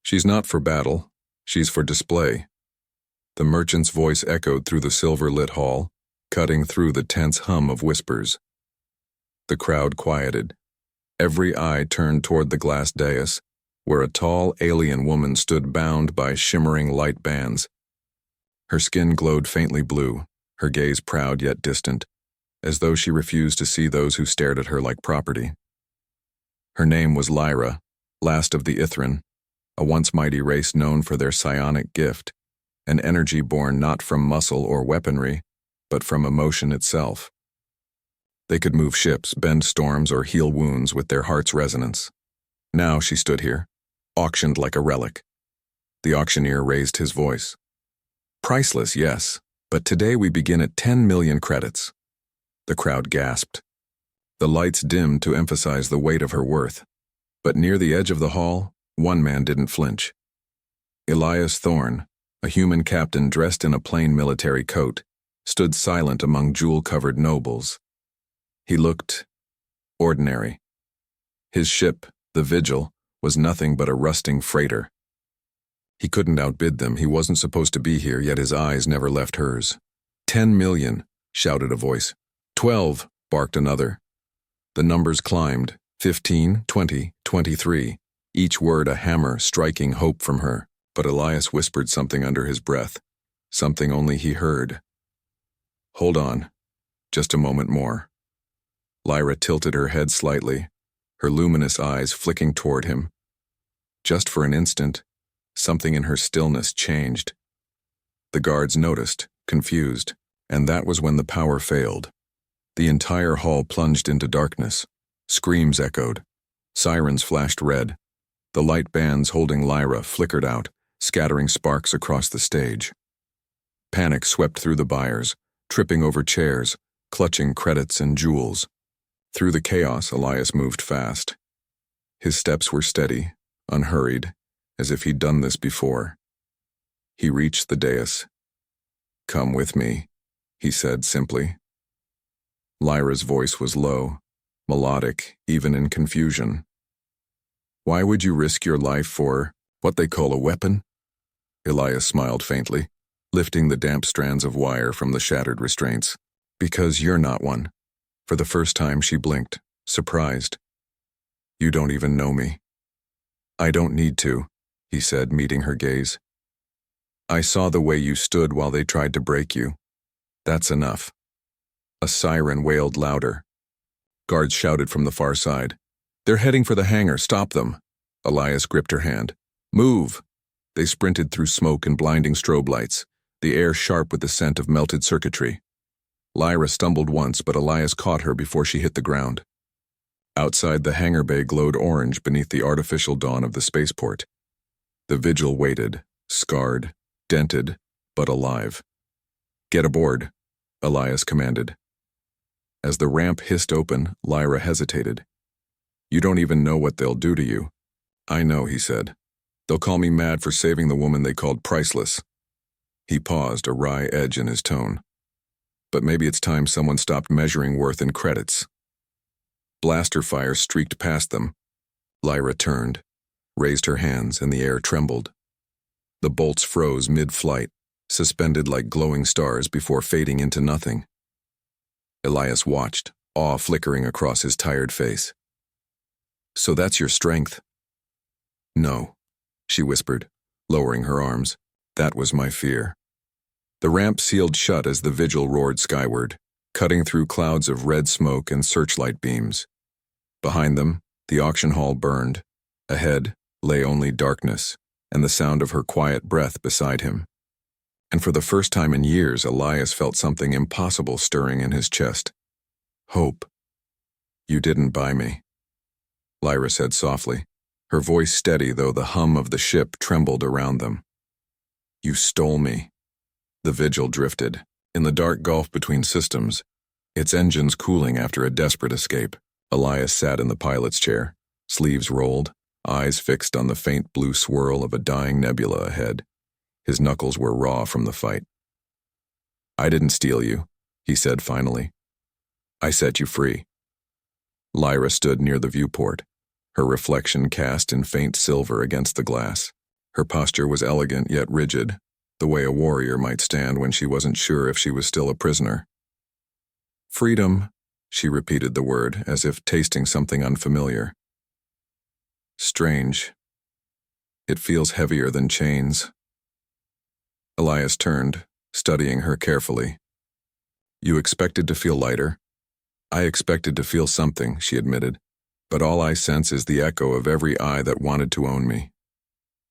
She's not for battle, she's for display. The merchant's voice echoed through the silver-lit hall, cutting through the tense hum of whispers. The crowd quieted. Every eye turned toward the glass dais, where a tall alien woman stood bound by shimmering light bands. Her skin glowed faintly blue, her gaze proud yet distant, as though she refused to see those who stared at her like property. Her name was Lyra, last of the Ithren, a once mighty race known for their psionic gift, an energy born not from muscle or weaponry, but from emotion itself. They could move ships, bend storms, or heal wounds with their heart's resonance. Now she stood here, auctioned like a relic. The auctioneer raised his voice. Priceless, yes, but today we begin at 10 million credits. The crowd gasped. The lights dimmed to emphasize the weight of her worth. But near the edge of the hall, one man didn't flinch. Elias Thorne, a human captain dressed in a plain military coat, stood silent among jewel-covered nobles. He looked ordinary. His ship, the Vigil, was nothing but a rusting freighter. He couldn't outbid them, he wasn't supposed to be here, yet his eyes never left hers. 10 million, shouted a voice. 12, barked another. The numbers climbed, 15, 20, 23, each word a hammer striking hope from her, but Elias whispered something under his breath, something only he heard. Hold on, just a moment more. Lyra tilted her head slightly, her luminous eyes flicking toward him. Just for an instant, something in her stillness changed. The guards noticed, confused, and that was when the power failed. The entire hall plunged into darkness. Screams echoed. Sirens flashed red. The light bands holding Lyra flickered out, scattering sparks across the stage. Panic swept through the buyers, tripping over chairs, clutching credits and jewels. Through the chaos, Elias moved fast. His steps were steady, unhurried, as if he'd done this before. He reached the dais. Come with me, he said simply. Lyra's voice was low, melodic, even in confusion. Why would you risk your life for what they call a weapon? Elias smiled faintly, lifting the damp strands of wire from the shattered restraints. Because you're not one. For the first time she blinked, surprised. You don't even know me. I don't need to, he said, meeting her gaze. I saw the way you stood while they tried to break you. That's enough. A siren wailed louder. Guards shouted from the far side. They're heading for the hangar, stop them. Elias gripped her hand. Move! They sprinted through smoke and blinding strobe lights, the air sharp with the scent of melted circuitry. Lyra stumbled once, but Elias caught her before she hit the ground. Outside, the hangar bay glowed orange beneath the artificial dawn of the spaceport. The Vigil waited, scarred, dented, but alive. Get aboard, Elias commanded. As the ramp hissed open, Lyra hesitated. You don't even know what they'll do to you. I know, he said. They'll call me mad for saving the woman they called Priceless. He paused, a wry edge in his tone. But maybe it's time someone stopped measuring worth in credits. Blaster fire streaked past them. Lyra turned, raised her hands, and the air trembled. The bolts froze mid-flight, suspended like glowing stars before fading into nothing. Elias watched, awe flickering across his tired face. So that's your strength? No, she whispered, lowering her arms. That was my fear. The ramp sealed shut as the Vigil roared skyward, cutting through clouds of red smoke and searchlight beams. Behind them, the auction hall burned. Ahead lay only darkness, and the sound of her quiet breath beside him. And for the first time in years, Elias felt something impossible stirring in his chest. Hope. You didn't buy me, Lyra said softly, her voice steady though the hum of the ship trembled around them. You stole me. The Vigil drifted, in the dark gulf between systems, its engines cooling after a desperate escape. Elias sat in the pilot's chair, sleeves rolled, eyes fixed on the faint blue swirl of a dying nebula ahead. His knuckles were raw from the fight. I didn't steal you, he said finally. I set you free. Lyra stood near the viewport, her reflection cast in faint silver against the glass. Her posture was elegant yet rigid, the way a warrior might stand when she wasn't sure if she was still a prisoner. Freedom, she repeated the word, as if tasting something unfamiliar. Strange. It feels heavier than chains. Elias turned, studying her carefully. You expected to feel lighter? I expected to feel something, she admitted, but all I sense is the echo of every eye that wanted to own me.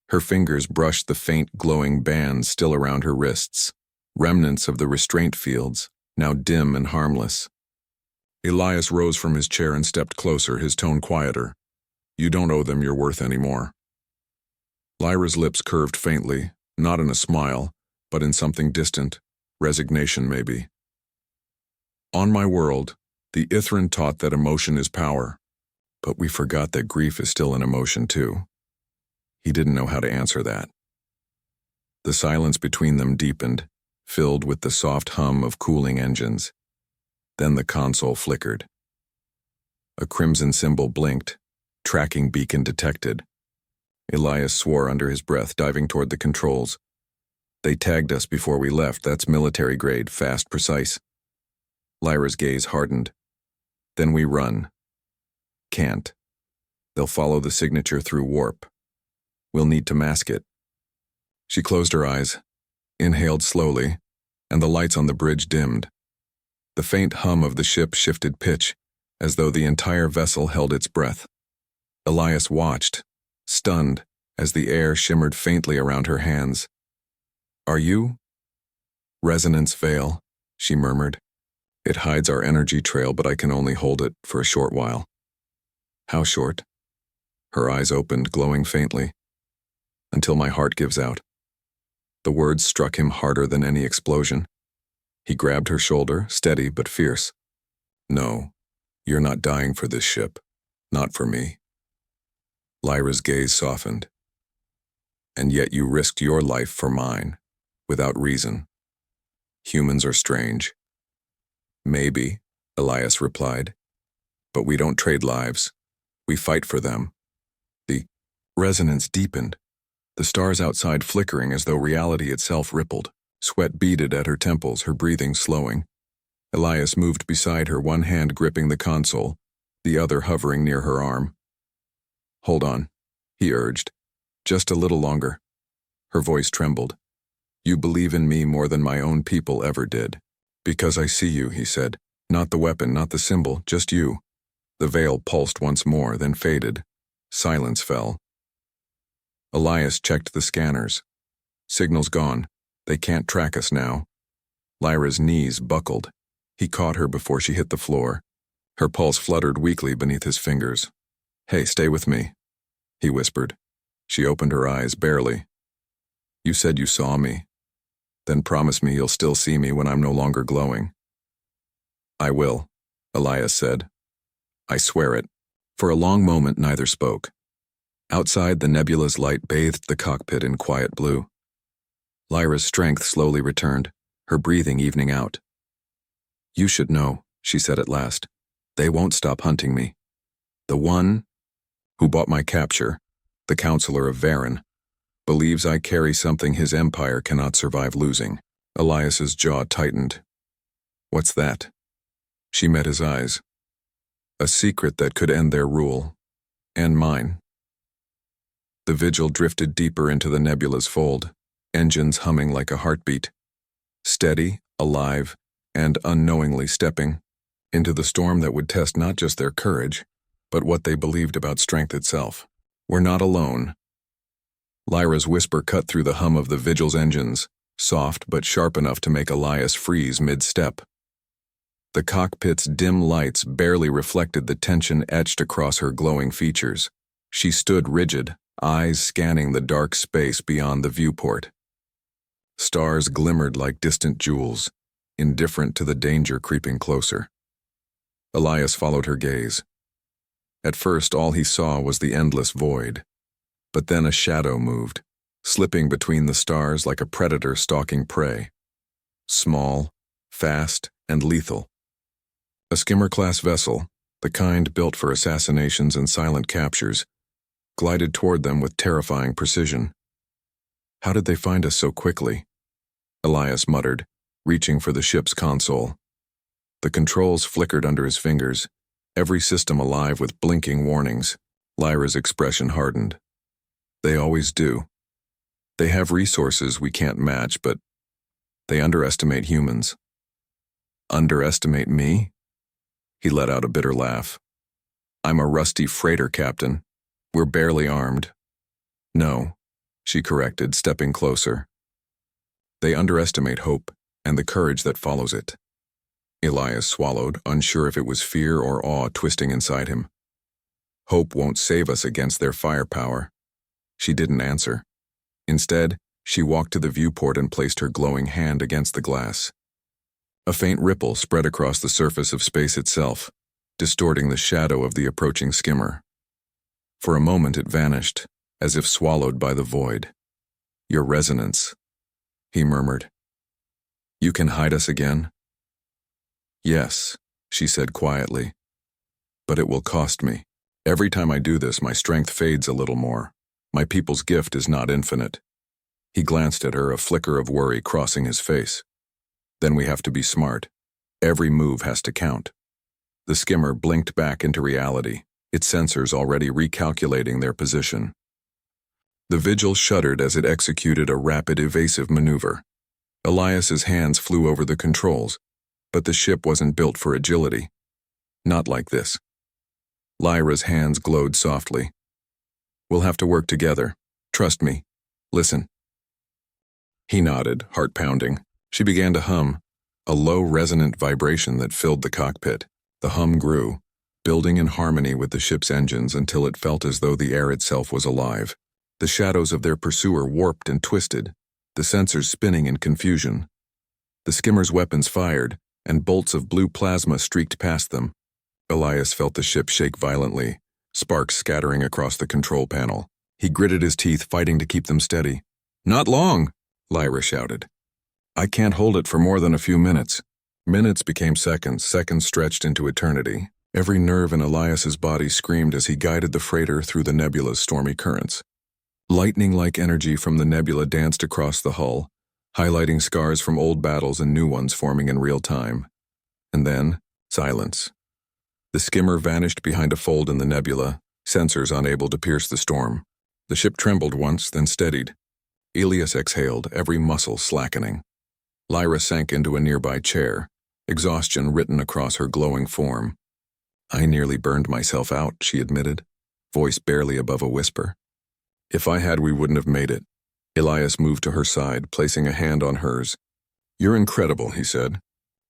Her fingers brushed the faint glowing bands still around her wrists, remnants of the restraint fields, now dim and harmless. Elias rose from his chair and stepped closer, his tone quieter. You don't owe them your worth anymore. Lyra's lips curved faintly, not in a smile, but in something distant, resignation maybe. On my world, the Ithren taught that emotion is power, but we forgot that grief is still an emotion too. He didn't know how to answer that. The silence between them deepened, filled with the soft hum of cooling engines. Then the console flickered. A crimson symbol blinked, tracking beacon detected. Elias swore under his breath, diving toward the controls. They tagged us before we left, that's military grade, fast, precise. Lyra's gaze hardened. Then we run. Can't. They'll follow the signature through warp. We'll need to mask it. She closed her eyes, inhaled slowly, and the lights on the bridge dimmed. The faint hum of the ship shifted pitch, as though the entire vessel held its breath. Elias watched, stunned, as the air shimmered faintly around her hands. Are you? Resonance veil, she murmured. It hides our energy trail, but I can only hold it for a short while. How short? Her eyes opened, glowing faintly. Until my heart gives out. The words struck him harder than any explosion. He grabbed her shoulder, steady but fierce. No, you're not dying for this ship. Not for me. Lyra's gaze softened. And yet you risked your life for mine, without reason. Humans are strange. Maybe, Elias replied. But we don't trade lives. We fight for them. The resonance deepened, the stars outside flickering as though reality itself rippled. Sweat beaded at her temples, her breathing slowing. Elias moved beside her, one hand gripping the console, the other hovering near her arm. Hold on, he urged. Just a little longer. Her voice trembled. You believe in me more than my own people ever did. Because I see you, he said. Not the weapon, not the symbol, just you. The veil pulsed once more, then faded. Silence fell. Elias checked the scanners. Signal's gone. They can't track us now. Lyra's knees buckled. He caught her before she hit the floor. Her pulse fluttered weakly beneath his fingers. Hey, stay with me, he whispered. She opened her eyes, barely. You said you saw me. Then promise me you'll still see me when I'm no longer glowing. I will, Elias said. I swear it. For a long moment, neither spoke. Outside, the nebula's light bathed the cockpit in quiet blue. Lyra's strength slowly returned, her breathing evening out. You should know, she said at last. They won't stop hunting me. The one who bought my capture, the counselor of Varen, believes I carry something his empire cannot survive losing. Elias's jaw tightened. What's that? She met his eyes. A secret that could end their rule. And mine. The vigil drifted deeper into the nebula's fold, engines humming like a heartbeat. Steady, alive, and unknowingly stepping into the storm that would test not just their courage, but what they believed about strength itself. We're not alone. Lyra's whisper cut through the hum of the vigil's engines, soft but sharp enough to make Elias freeze mid-step. The cockpit's dim lights barely reflected the tension etched across her glowing features. She stood rigid, eyes scanning the dark space beyond the viewport. Stars glimmered like distant jewels, indifferent to the danger creeping closer. Elias followed her gaze. At first, all he saw was the endless void. But then a shadow moved, slipping between the stars like a predator stalking prey. Small, fast, and lethal. A skimmer-class vessel, the kind built for assassinations and silent captures, glided toward them with terrifying precision. How did they find us so quickly? Elias muttered, reaching for the ship's console. The controls flickered under his fingers, every system alive with blinking warnings. Lyra's expression hardened. They always do. They have resources we can't match, but they underestimate humans. Underestimate me? He let out a bitter laugh. I'm a rusty freighter captain. We're barely armed. No, she corrected, stepping closer. They underestimate hope and the courage that follows it. Elias swallowed, unsure if it was fear or awe twisting inside him. Hope won't save us against their firepower. She didn't answer. Instead, she walked to the viewport and placed her glowing hand against the glass. A faint ripple spread across the surface of space itself, distorting the shadow of the approaching skimmer. For a moment it vanished, as if swallowed by the void. Your resonance, he murmured. You can hide us again? Yes, she said quietly. But it will cost me. Every time I do this, my strength fades a little more. My people's gift is not infinite. He glanced at her, a flicker of worry crossing his face. Then we have to be smart. Every move has to count. The skimmer blinked back into reality, its sensors already recalculating their position. The Vigil shuddered as it executed a rapid evasive maneuver. Elias's hands flew over the controls, but the ship wasn't built for agility. Not like this. Lyra's hands glowed softly. We'll have to work together. Trust me. Listen. He nodded, heart pounding. She began to hum, a low resonant vibration that filled the cockpit. The hum grew, building in harmony with the ship's engines until it felt as though the air itself was alive. The shadows of their pursuer warped and twisted, the sensors spinning in confusion. The skimmer's weapons fired, and bolts of blue plasma streaked past them. Elias felt the ship shake violently, sparks scattering across the control panel. He gritted his teeth, fighting to keep them steady. Not long, Lyra shouted. I can't hold it for more than a few minutes. Minutes became seconds, seconds stretched into eternity. Every nerve in Elias's body screamed as he guided the freighter through the nebula's stormy currents. Lightning-like energy from the nebula danced across the hull, highlighting scars from old battles and new ones forming in real time. And then, silence. The skimmer vanished behind a fold in the nebula, sensors unable to pierce the storm. The ship trembled once, then steadied. Elias exhaled, every muscle slackening. Lyra sank into a nearby chair, exhaustion written across her glowing form. I nearly burned myself out, she admitted, voice barely above a whisper. If I had, we wouldn't have made it. Elias moved to her side, placing a hand on hers. You're incredible, he said,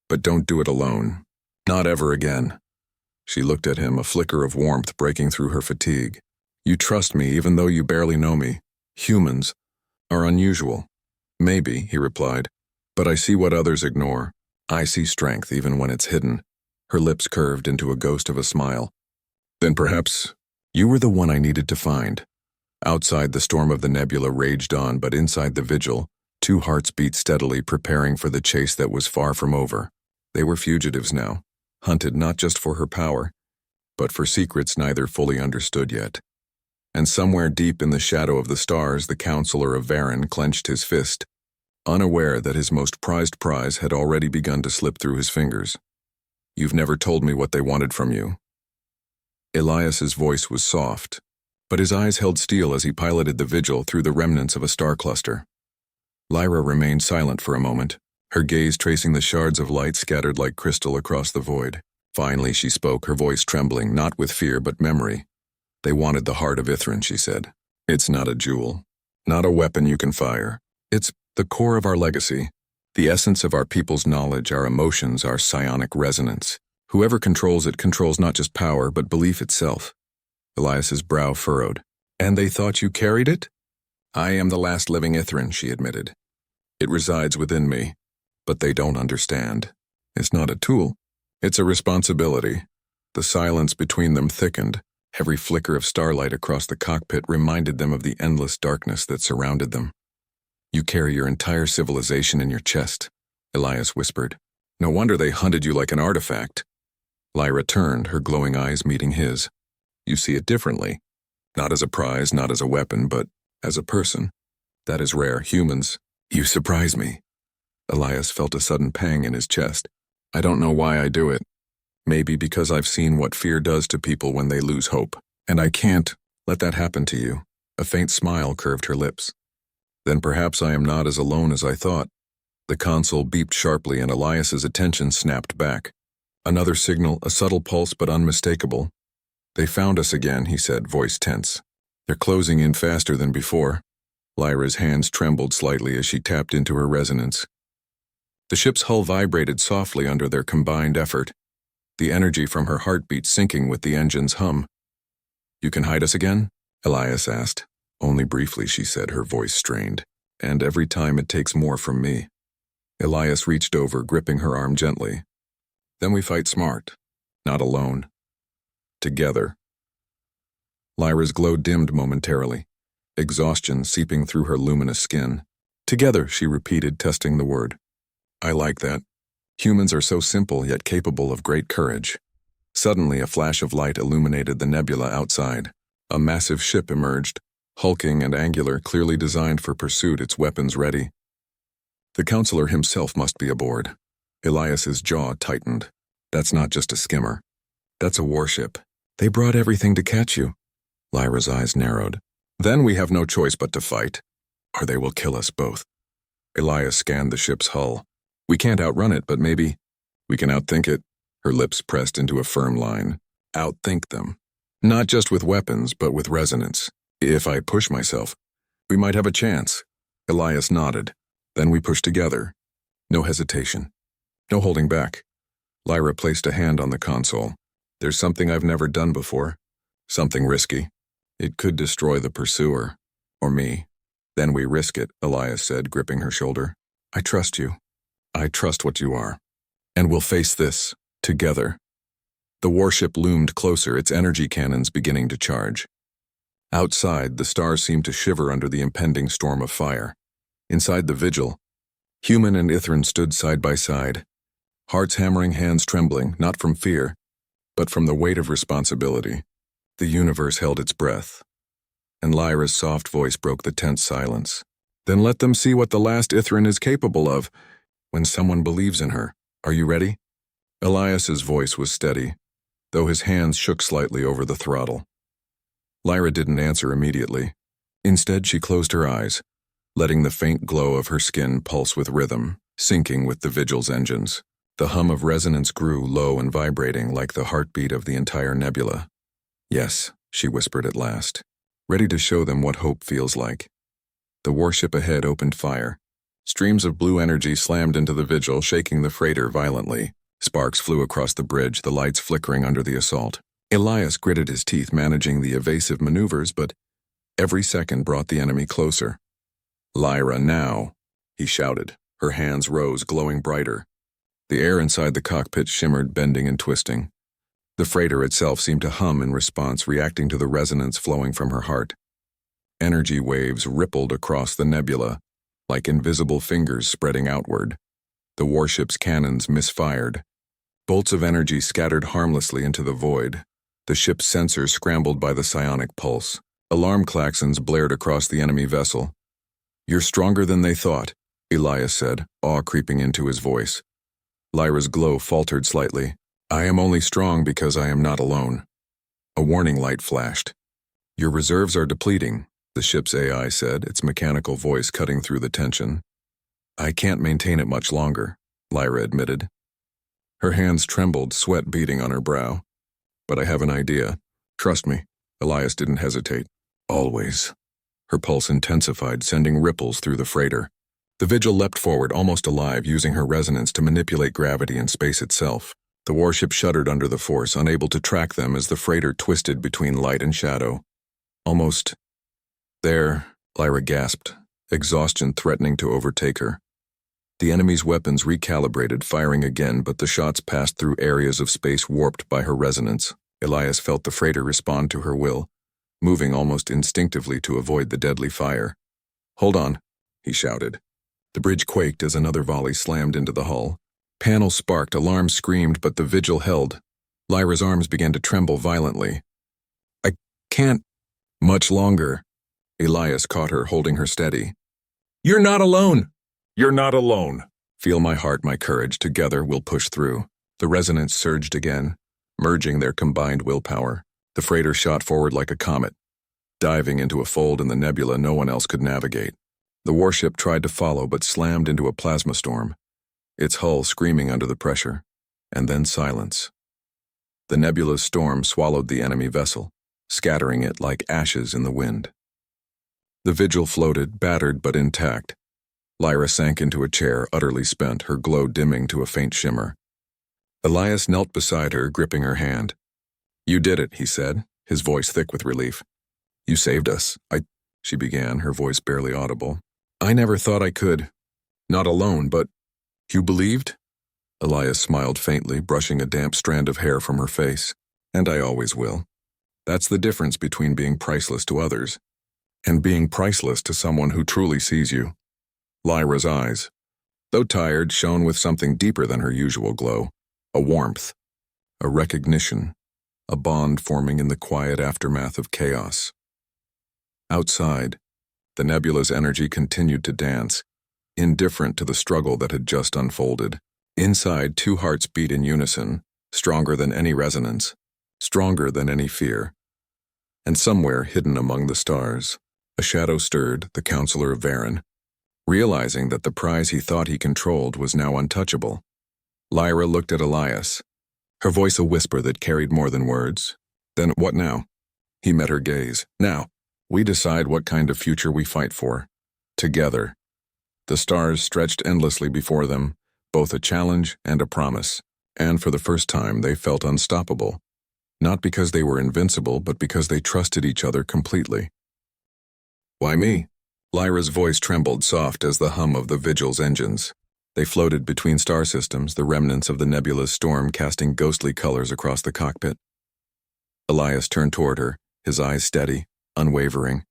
but don't do it alone. Not ever again. She looked at him, a flicker of warmth breaking through her fatigue. You trust me even though you barely know me. Humans are unusual. Maybe, he replied, but I see what others ignore. I see strength even when it's hidden. Her lips curved into a ghost of a smile. Then perhaps you were the one I needed to find. Outside, the storm of the nebula raged on, but inside the Vigil, two hearts beat steadily, preparing for the chase that was far from over. They were fugitives now, hunted not just for her power, but for secrets neither fully understood yet. And somewhere deep in the shadow of the stars, the Counselor of Varen clenched his fist, unaware that his most prized prize had already begun to slip through his fingers. You've never told me what they wanted from you. Elias's voice was soft, but his eyes held steel as he piloted the Vigil through the remnants of a star cluster. Lyra remained silent for a moment, her gaze tracing the shards of light scattered like crystal across the void. Finally she spoke, her voice trembling, not with fear but memory. They wanted the heart of Ithren, she said. It's not a jewel, not a weapon you can fire. It's the core of our legacy, the essence of our people's knowledge, our emotions, our psionic resonance. Whoever controls it controls not just power but belief itself. Elias's brow furrowed. And they thought you carried it? I am the last living Ithren, she admitted. It resides within me, but they don't understand. It's not a tool. It's a responsibility. The silence between them thickened. Every flicker of starlight across the cockpit reminded them of the endless darkness that surrounded them. You carry your entire civilization in your chest, Elias whispered. No wonder they hunted you like an artifact. Lyra turned, her glowing eyes meeting his. You see it differently. Not as a prize, not as a weapon, but as a person. That is rare. Humans. You surprise me. Elias felt a sudden pang in his chest. I don't know why I do it. Maybe because I've seen what fear does to people when they lose hope. And I can't let that happen to you. A faint smile curved her lips. Then perhaps I am not as alone as I thought. The console beeped sharply and Elias's attention snapped back. Another signal, a subtle pulse but unmistakable. They found us again, he said, voice tense. They're closing in faster than before. Lyra's hands trembled slightly as she tapped into her resonance. The ship's hull vibrated softly under their combined effort, the energy from her heartbeat syncing with the engine's hum. You can hide us again? Elias asked. Only briefly, she said, her voice strained. And every time it takes more from me. Elias reached over, gripping her arm gently. Then we fight smart, not alone. Together. Lyra's glow dimmed momentarily, exhaustion seeping through her luminous skin. Together, she repeated, testing the word. I like that. Humans are so simple yet capable of great courage. Suddenly, a flash of light illuminated the nebula outside. A massive ship emerged, hulking and angular, clearly designed for pursuit, its weapons ready. The counselor himself must be aboard. Elias's jaw tightened. That's not just a skimmer. That's a warship. They brought everything to catch you. Lyra's eyes narrowed. Then we have no choice but to fight, or they will kill us both. Elias scanned the ship's hull. We can't outrun it, but maybe we can outthink it. Her lips pressed into a firm line. Outthink them. Not just with weapons, but with resonance. If I push myself, we might have a chance. Elias nodded. Then we pushed together. No hesitation. No holding back. Lyra placed a hand on the console. There's something I've never done before. Something risky. It could destroy the pursuer. Or me. Then we risk it, Elias said, gripping her shoulder. I trust you. I trust what you are. And we'll face this, together. The warship loomed closer, its energy cannons beginning to charge. Outside, the stars seemed to shiver under the impending storm of fire. Inside the vigil, Human and Ithren stood side by side, hearts hammering, hands trembling, not from fear, but from the weight of responsibility. The universe held its breath, and Lyra's soft voice broke the tense silence. Then let them see what the last Ithren is capable of when someone believes in her. Are you ready? Elias's voice was steady, though his hands shook slightly over the throttle. Lyra didn't answer immediately. Instead, she closed her eyes, letting the faint glow of her skin pulse with rhythm, syncing with the vigil's engines. The hum of resonance grew, low and vibrating like the heartbeat of the entire nebula. Yes, she whispered at last, ready to show them what hope feels like. The warship ahead opened fire. Streams of blue energy slammed into the vigil, shaking the freighter violently. Sparks flew across the bridge, the lights flickering under the assault. Elias gritted his teeth, managing the evasive maneuvers, but every second brought the enemy closer. Lyra, now, he shouted. Her hands rose, glowing brighter. The air inside the cockpit shimmered, bending and twisting. The freighter itself seemed to hum in response, reacting to the resonance flowing from her heart. Energy waves rippled across the nebula, like invisible fingers spreading outward. The warship's cannons misfired. Bolts of energy scattered harmlessly into the void. The ship's sensors scrambled by the psionic pulse. Alarm klaxons blared across the enemy vessel. You're stronger than they thought, Elias said, awe creeping into his voice. Lyra's glow faltered slightly. I am only strong because I am not alone. A warning light flashed. Your reserves are depleting, the ship's AI said, its mechanical voice cutting through the tension. I can't maintain it much longer, Lyra admitted. Her hands trembled, sweat beading on her brow. But I have an idea. Trust me. Elias didn't hesitate. Always. Her pulse intensified, sending ripples through the freighter. The vigil leapt forward, almost alive, using her resonance to manipulate gravity and space itself. The warship shuddered under the force, unable to track them as the freighter twisted between light and shadow. Almost there, Lyra gasped, exhaustion threatening to overtake her. The enemy's weapons recalibrated, firing again, but the shots passed through areas of space warped by her resonance. Elias felt the freighter respond to her will, moving almost instinctively to avoid the deadly fire. Hold on, he shouted. The bridge quaked as another volley slammed into the hull. Panels sparked, alarms screamed, but the vigil held. Lyra's arms began to tremble violently. I can't much longer. Elias caught her, holding her steady. You're not alone! You're not alone! Feel my heart, my courage. Together we'll push through. The resonance surged again, merging their combined willpower. The freighter shot forward like a comet, diving into a fold in the nebula no one else could navigate. The warship tried to follow but slammed into a plasma storm, its hull screaming under the pressure, and then silence. The nebula's storm swallowed the enemy vessel, scattering it like ashes in the wind. The Vigil floated, battered but intact. Lyra sank into a chair, utterly spent, her glow dimming to a faint shimmer. Elias knelt beside her, gripping her hand. "You did it," he said, his voice thick with relief. "You saved us. She began, her voice barely audible. "I never thought I could. Not alone, but you believed?" Elias smiled faintly, brushing a damp strand of hair from her face. "And I always will. That's the difference between being priceless to others and being priceless to someone who truly sees you." Lyra's eyes, though tired, shone with something deeper than her usual glow, a warmth, a recognition, a bond forming in the quiet aftermath of chaos. Outside, the nebula's energy continued to dance, indifferent to the struggle that had just unfolded. Inside, two hearts beat in unison, stronger than any resonance, stronger than any fear. And somewhere, hidden among the stars, a shadow stirred, the counselor of Varen, realizing that the prize he thought he controlled was now untouchable. Lyra looked at Elias, her voice a whisper that carried more than words. "Then what now?" He met her gaze. "Now, we decide what kind of future we fight for. Together." The stars stretched endlessly before them, both a challenge and a promise, and for the first time they felt unstoppable. Not because they were invincible, but because they trusted each other completely. "Why me?" Lyra's voice trembled, soft as the hum of the Vigil's engines. They floated between star systems, the remnants of the nebula's storm casting ghostly colors across the cockpit. Elias turned toward her, his eyes steady, unwavering.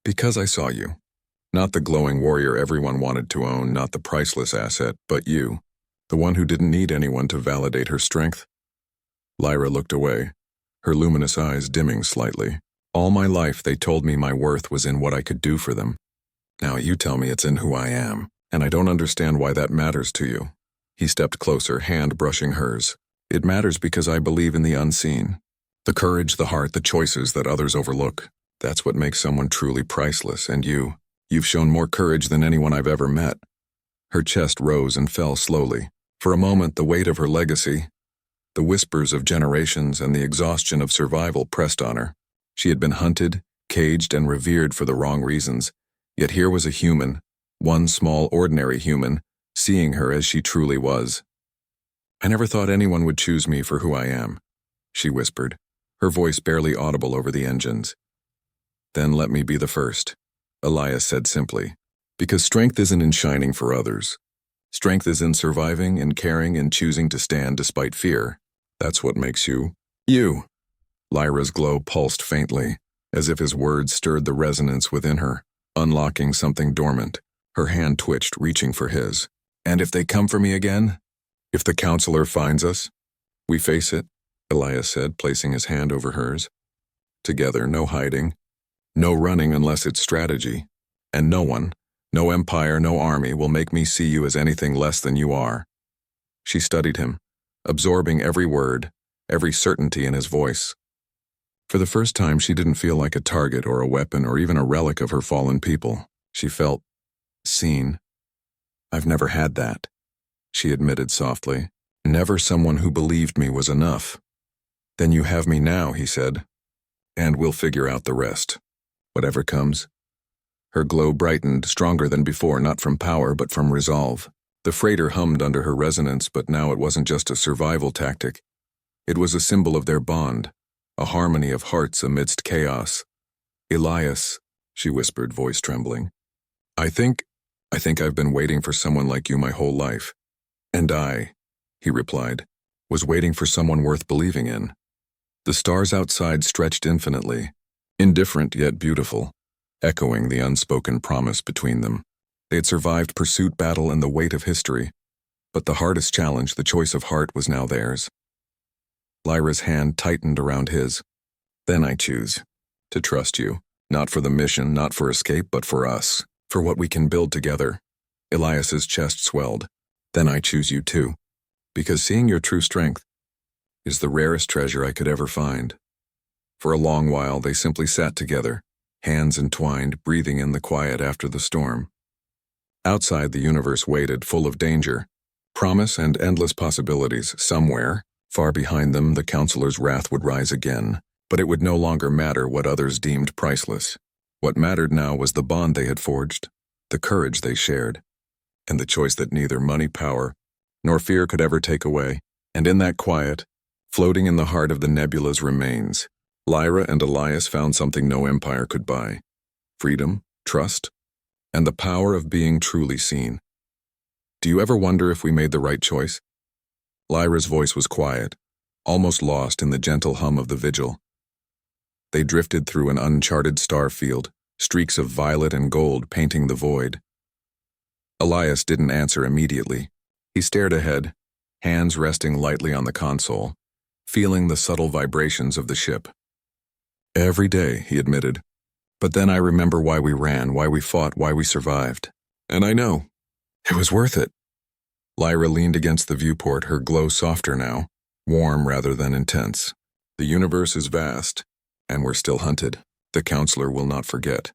"Because I saw you. Not the glowing warrior everyone wanted to own, not the priceless asset, but you, the one who didn't need anyone to validate her strength." Lyra looked away, her luminous eyes dimming slightly. "All my life they told me my worth was in what I could do for them. Now you tell me it's in who I am, and I don't understand why that matters to you." He stepped closer, hand brushing hers. "It matters because I believe in the unseen. The courage, the heart, the choices that others overlook. That's what makes someone truly priceless, and you've shown more courage than anyone I've ever met." Her chest rose and fell slowly. For a moment, the weight of her legacy, the whispers of generations and the exhaustion of survival pressed on her. She had been hunted, caged, and revered for the wrong reasons, yet here was a human, one small, ordinary human, seeing her as she truly was. "I never thought anyone would choose me for who I am," she whispered, her voice barely audible over the engines. "Then let me be the first," Elias said simply, "because strength isn't in shining for others. Strength is in surviving and caring and choosing to stand despite fear. That's what makes you, you." Lyra's glow pulsed faintly, as if his words stirred the resonance within her, unlocking something dormant. Her hand twitched, reaching for his. "And if they come for me again? If the counselor finds us? We face it," Elias said, placing his hand over hers. "Together, no hiding. No running unless it's strategy. And no one, no empire, no army will make me see you as anything less than you are." She studied him, absorbing every word, every certainty in his voice. For the first time, she didn't feel like a target or a weapon or even a relic of her fallen people. She felt seen. "I've never had that," she admitted softly. "Never someone who believed me was enough." "Then you have me now," he said. "And we'll figure out the rest. Whatever comes." Her glow brightened, stronger than before, not from power but from resolve. The freighter hummed under her resonance, but now it wasn't just a survival tactic. It was a symbol of their bond, a harmony of hearts amidst chaos. "Elias," she whispered, voice trembling. I think I've been waiting for someone like you my whole life." "And I," he replied, "was waiting for someone worth believing in." The stars outside stretched infinitely, indifferent yet beautiful, echoing the unspoken promise between them. They had survived pursuit, battle, and the weight of history, but the hardest challenge, the choice of heart, was now theirs. Lyra's hand tightened around his. "Then I choose to trust you, not for the mission, not for escape, but for us." For what we can build together. Elias's chest swelled. Then I choose you too. Because seeing your true strength is the rarest treasure I could ever find. For a long while they simply sat together, hands entwined, breathing in the quiet after the storm. Outside the universe waited, full of danger, promise and endless possibilities. Somewhere, far behind them, the counselor's wrath would rise again, but it would no longer matter what others deemed priceless. What mattered now was the bond they had forged, the courage they shared, and the choice that neither money, power, nor fear could ever take away. And in that quiet, floating in the heart of the nebula's remains, Lyra and Elias found something no empire could buy: freedom, trust, and the power of being truly seen. Do you ever wonder if we made the right choice? Lyra's voice was quiet, almost lost in the gentle hum of the vigil. They drifted through an uncharted star field, streaks of violet and gold painting the void. Elias didn't answer immediately. He stared ahead, hands resting lightly on the console, feeling the subtle vibrations of the ship. Every day, he admitted. But then I remember why we ran, why we fought, why we survived. And I know. It was worth it. Lyra leaned against the viewport, her glow softer now, warm rather than intense. The universe is vast, and we're still hunted. The counselor will not forget.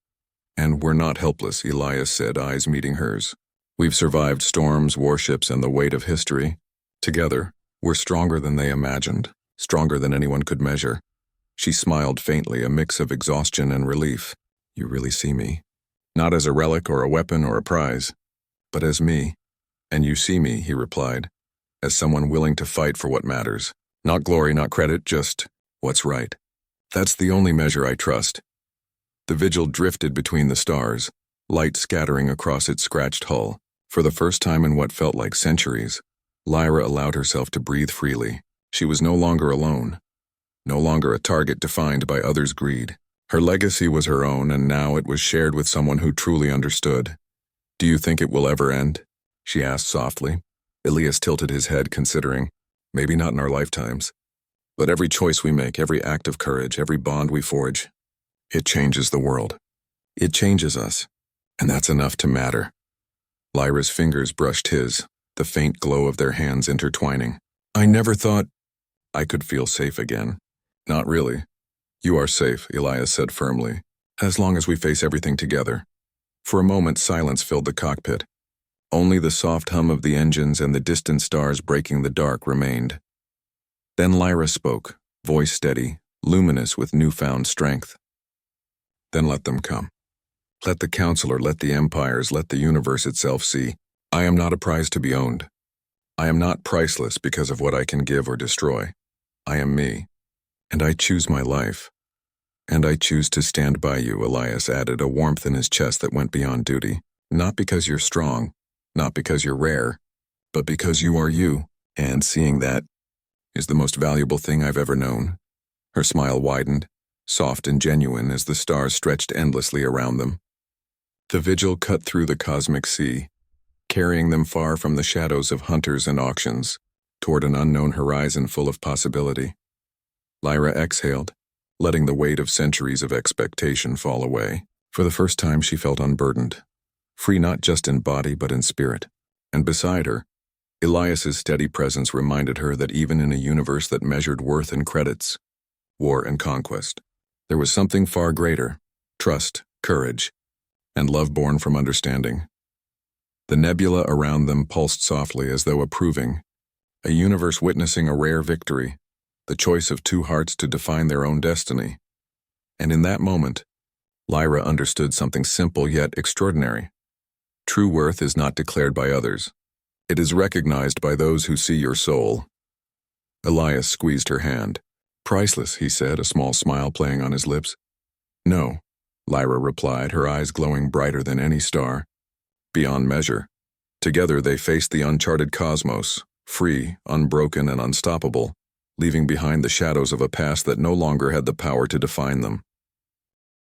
And we're not helpless, Elias said, eyes meeting hers. We've survived storms, warships, and the weight of history. Together, we're stronger than they imagined, stronger than anyone could measure. She smiled faintly, a mix of exhaustion and relief. You really see me. Not as a relic or a weapon or a prize, but as me. And you see me, he replied, as someone willing to fight for what matters. Not glory, not credit, just what's right. That's the only measure I trust. The vigil drifted between the stars, light scattering across its scratched hull. For the first time in what felt like centuries, Lyra allowed herself to breathe freely. She was no longer alone, no longer a target defined by others' greed. Her legacy was her own, and now it was shared with someone who truly understood. Do you think it will ever end? She asked softly. Elias tilted his head, considering. Maybe not in our lifetimes. But every choice we make, every act of courage, every bond we forge, it changes the world. It changes us. And that's enough to matter. Lyra's fingers brushed his, the faint glow of their hands intertwining. I never thought I could feel safe again. Not really. You are safe, Elias said firmly, as long as we face everything together. For a moment, silence filled the cockpit. Only the soft hum of the engines and the distant stars breaking the dark remained. Then Lyra spoke, voice steady, luminous with newfound strength. Then let them come. Let the counselor, let the empires, let the universe itself see. I am not a prize to be owned. I am not priceless because of what I can give or destroy. I am me, and I choose my life. And I choose to stand by you, Elias added, a warmth in his chest that went beyond duty. Not because you're strong, not because you're rare, but because you are you, and seeing that is the most valuable thing I've ever known. Her smile widened, soft and genuine as the stars stretched endlessly around them. The vigil cut through the cosmic sea, carrying them far from the shadows of hunters and auctions, toward an unknown horizon full of possibility. Lyra exhaled, letting the weight of centuries of expectation fall away. For the first time she felt unburdened, free not just in body but in spirit. And beside her, Elias's steady presence reminded her that even in a universe that measured worth in credits, war and conquest, there was something far greater: trust, courage, and love born from understanding. The nebula around them pulsed softly as though approving, a universe witnessing a rare victory, the choice of two hearts to define their own destiny. And in that moment, Lyra understood something simple yet extraordinary. True worth is not declared by others. It is recognized by those who see your soul. Elias squeezed her hand. Priceless, he said, a small smile playing on his lips. No, Lyra replied, her eyes glowing brighter than any star. Beyond measure. Together they faced the uncharted cosmos, free, unbroken, and unstoppable, leaving behind the shadows of a past that no longer had the power to define them.